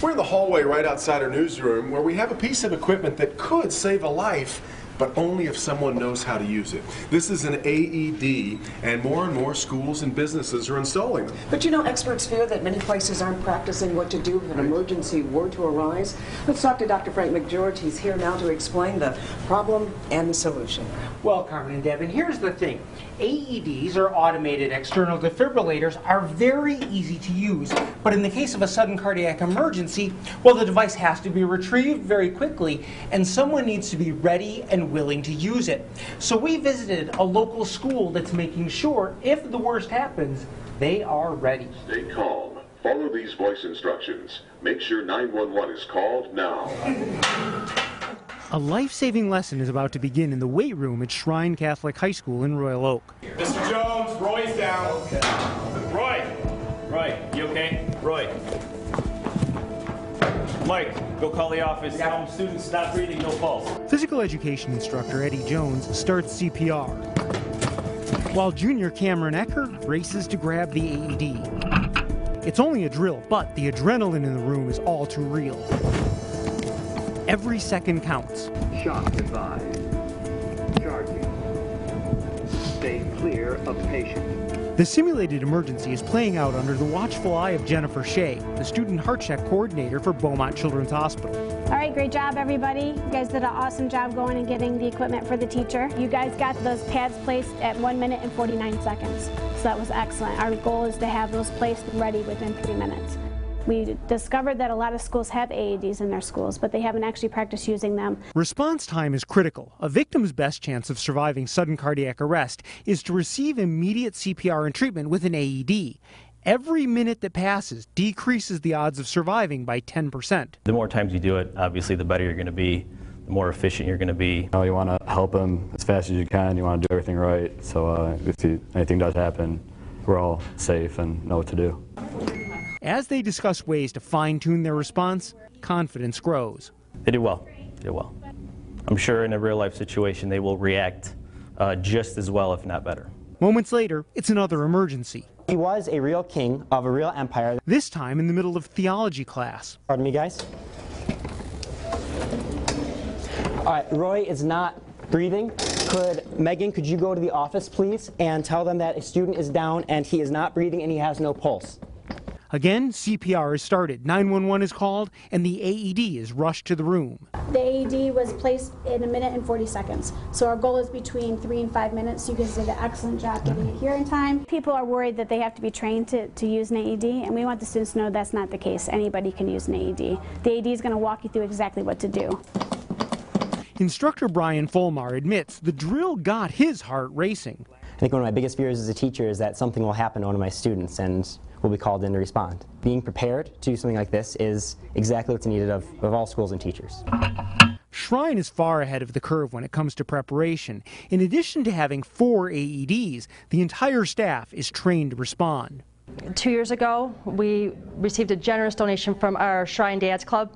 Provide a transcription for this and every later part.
We're in the hallway right outside our newsroom where we have a piece of equipment that could save a life, but only if someone knows how to use it. This is an AED, and more schools and businesses are installing them. But you know, experts fear that many places aren't practicing what to do if an emergency were to arise. Let's talk to Dr. Frank McGeorge. He's here now to explain the problem and the solution. Well, Carmen and Devin, here's the thing. AEDs, or automated external defibrillators, are very easy to use, but in the case of a sudden cardiac emergency, well, the device has to be retrieved very quickly, and someone needs to be ready and willing to use it. So we visited a local school that's making sure, if the worst happens, they are ready. Stay calm. Follow these voice instructions. Make sure 911 is called now. A life-saving lesson is about to begin in the weight room at Shrine Catholic High School in Royal Oak. Mr. Jones, Roy's down. Okay. Roy, you okay? Roy. Mike, go call the office. Tell them students stop breathing, no pulse. Physical education instructor Eddie Jones starts CPR, while junior Cameron Eckert races to grab the AED. It's only a drill, but the adrenaline in the room is all too real. Every second counts. Shock advised. Charging. Stay clear of patient. The simulated emergency is playing out under the watchful eye of Jennifer Shea, the student heart check coordinator for Beaumont Children's Hospital. All right, great job, everybody. You guys did an awesome job going and getting the equipment for the teacher. You guys got those pads placed at 1 minute and 49 seconds. So that was excellent. Our goal is to have those placed ready within 3 minutes. We discovered that a lot of schools have AEDs in their schools, but they haven't actually practiced using them. Response time is critical. A victim's best chance of surviving sudden cardiac arrest is to receive immediate CPR and treatment with an AED. Every minute that passes decreases the odds of surviving by 10%. The more times you do it, obviously the better you're going to be, the more efficient you're going to be. You want to help them as fast as you can. You want to do everything right. So if anything does happen, we're all safe and know what to do. As they discuss ways to fine-tune their response, confidence grows. They do well. They do well. I'm sure in a real-life situation they will react just as well, if not better. Moments later, it's another emergency. He was a real king of a real empire. This time in the middle of theology class. Pardon me, guys. All right, Roy is not breathing. Megan, could you go to the office, please, and tell them that a student is down and he is not breathing and he has no pulse. Again, CPR is started, 911 is called, and the AED is rushed to the room. The AED was placed in 1 minute and 40 seconds. So our goal is between 3 and 5 minutes. You guys did an excellent job getting it here in time. People are worried that they have to be trained to use an AED, and we want the students to know that's not the case. Anybody can use an AED. The AED is going to walk you through exactly what to do. Instructor Brian Fulmar admits the drill got his heart racing. I think one of my biggest fears as a teacher is that something will happen to one of my students and we'll be called in to respond. Being prepared to do something like this is exactly what's needed of all schools and teachers. Shrine is far ahead of the curve when it comes to preparation. In addition to having 4 AEDs, the entire staff is trained to respond. 2 years ago, we received a generous donation from our Shrine Dads Club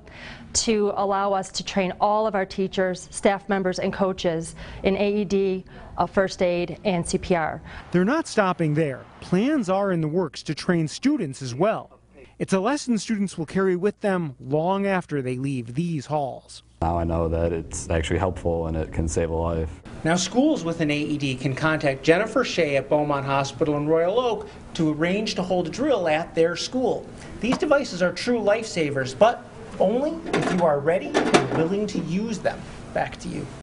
to allow us to train all of our teachers, staff members, and coaches in AED, first aid, and CPR. They're not stopping there. Plans are in the works to train students as well. It's a lesson students will carry with them long after they leave these halls. Now I know that it's actually helpful and it can save a life. Now, schools with an AED can contact Jennifer Shea at Beaumont Hospital in Royal Oak to arrange to hold a drill at their school. These devices are true lifesavers, but only if you are ready and willing to use them. Back to you.